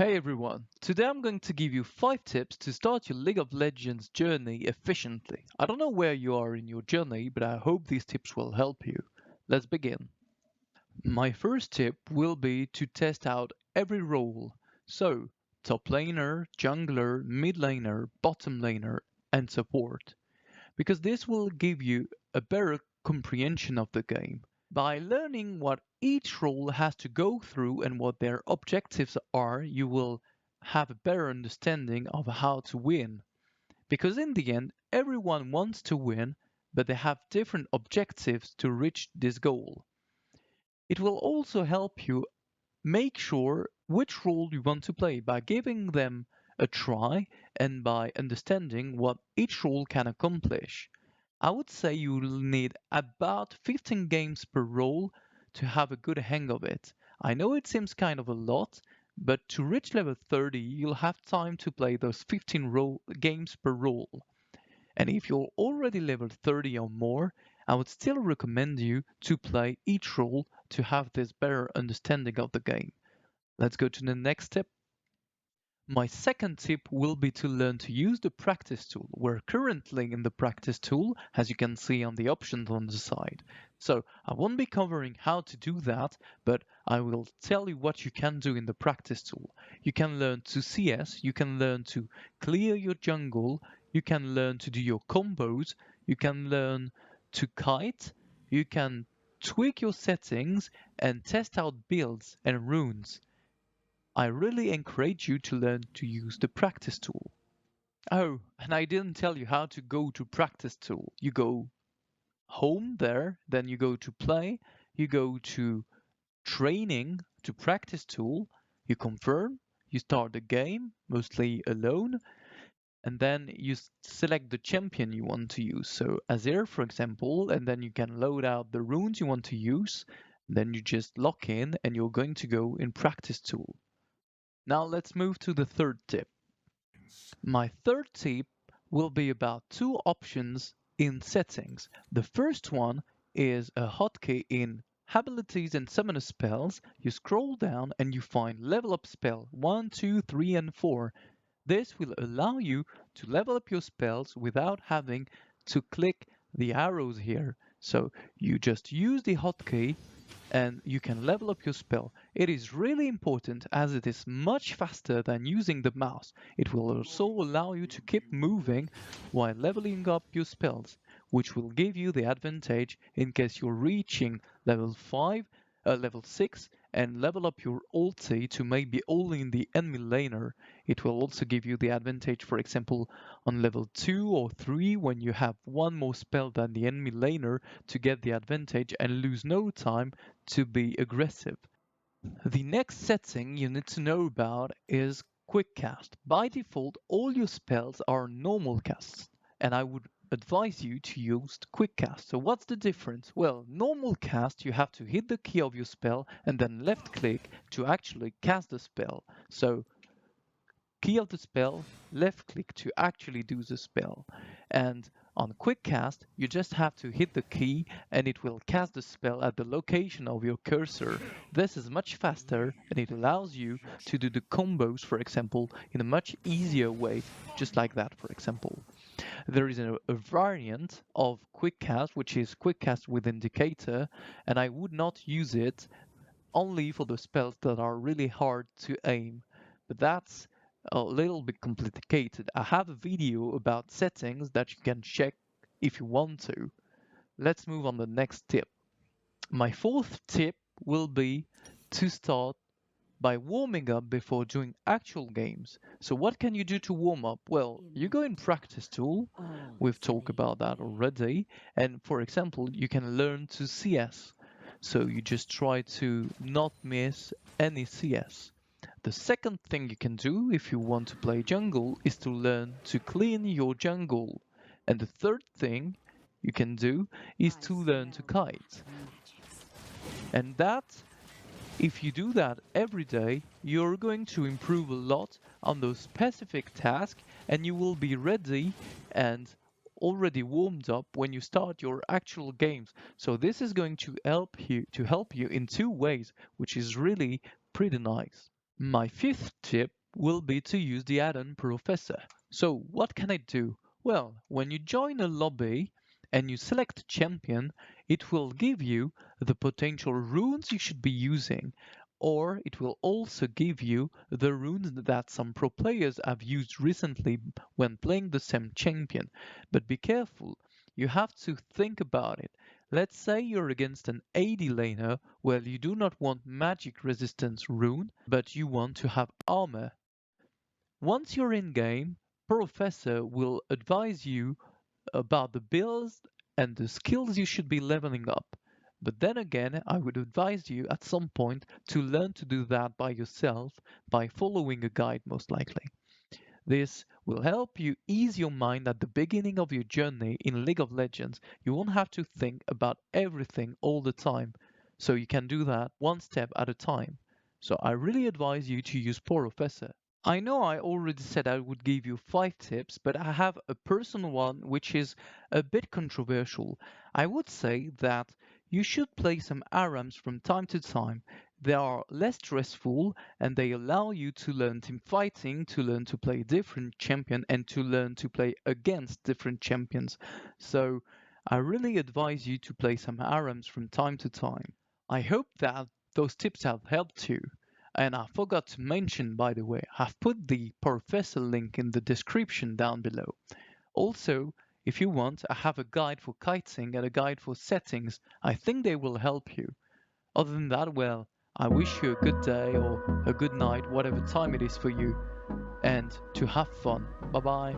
Hey everyone, today I'm going to give you 5 tips to start your League of Legends journey efficiently. I don't know where you are in your journey, but I hope these tips will help you. Let's begin. My first tip will be to test out every role. So, top laner, jungler, mid laner, bottom laner, and support. Because this will give you a better comprehension of the game. By learning what each role has to go through and what their objectives are, you will have a better understanding of how to win. Because in the end, everyone wants to win, but they have different objectives to reach this goal. It will also help you make sure which role you want to play by giving them a try and by understanding what each role can accomplish. I would say you'll need about 15 games per role to have a good hang of it. I know it seems kind of a lot, but to reach level 30, you'll have time to play those 15 games per role. And if you're already level 30 or more, I would still recommend you to play each role to have this better understanding of the game. Let's go to the next step. My second tip will be to learn to use the practice tool. We're currently in the practice tool, as you can see on the options on the side. So I won't be covering how to do that, but I will tell you what you can do in the practice tool. You can learn to CS, you can learn to clear your jungle, you can learn to do your combos, you can learn to kite, you can tweak your settings and test out builds and runes. I really encourage you to learn to use the practice tool. Oh, and I didn't tell you how to go to practice tool. You go home there, then you go to play, you go to training to practice tool, you confirm, you start the game, mostly alone, and then you select the champion you want to use. So Azir, for example, and then you can load out the runes you want to use. Then you just lock in and you're going to go in practice tool. Now let's move to the third tip. My third tip will be about two options in settings. The first one is a hotkey in abilities and summoner spells. You scroll down and you find level up spell 1, 2, 3, and 4. This will allow you to level up your spells without having to click the arrows here. So you just use the hotkey and you can level up your spell. It is really important as it is much faster than using the mouse. It will also allow you to keep moving while leveling up your spells, which will give you the advantage in case you're reaching level 5, level 6, and level up your ulti to maybe only in the enemy laner. It will also give you the advantage, for example, on level 2 or 3 when you have one more spell than the enemy laner to get the advantage and lose no time to be aggressive. The next setting you need to know about is quick cast. By default, all your spells are normal casts, and I would advise you to use quick cast. So what's the difference? Well, normal cast you have to hit the key of your spell and then left click to actually cast the spell. So key of the spell, left click to actually do the spell. And on quick cast, you just have to hit the key and it will cast the spell at the location of your cursor. This is much faster and it allows you to do the combos, for example, in a much easier way, just like that, for example. There is a variant of quick cast, which is quick cast with indicator, and I would not use it only for the spells that are really hard to aim. But that's a little bit complicated. I have a video about settings that you can check if you want to. Let's move on to the next tip. My fourth tip will be to start by warming up before doing actual games. So what can you do to warm up? Well, you go in practice tool. We've talked about that already. And for example, you can learn to CS. So you just try to not miss any CS. The second thing you can do if you want to play jungle is to learn to clean your jungle. And the third thing you can do is to learn to kite. And that, if you do that every day, you're going to improve a lot on those specific tasks and you will be ready and already warmed up when you start your actual games. So this is going to help you in two ways, which is really pretty nice. My fifth tip will be to use the add-on Porofessor. So what can I do? Well, when you join a lobby and you select champion, it will give you the potential runes you should be using, or it will also give you the runes that some pro players have used recently when playing the same champion. But be careful, you have to think about it. Let's say you're against an AD laner where you do not want magic resistance rune, but you want to have armor. Once you're in game, Professor will advise you about the builds and the skills you should be leveling up. But then again, I would advise you at some point to learn to do that by yourself by following a guide most likely. This will help you ease your mind at the beginning of your journey in League of Legends. You won't have to think about everything all the time, so you can do that one step at a time. So I really advise you to use Porofessor. I know I already said I would give you 5 tips, but I have a personal one which is a bit controversial. I would say that you should play some ARAMs from time to time. They are less stressful and they allow you to learn team fighting, to learn to play different champion and to learn to play against different champions. So I really advise you to play some ARAMs from time to time. I hope that those tips have helped you. And I forgot to mention, by the way, I've put the Professor link in the description down below. Also, if you want, I have a guide for kiting and a guide for settings. I think they will help you. Other than that, well, I wish you a good day or a good night, whatever time it is for you, and to have fun. Bye bye.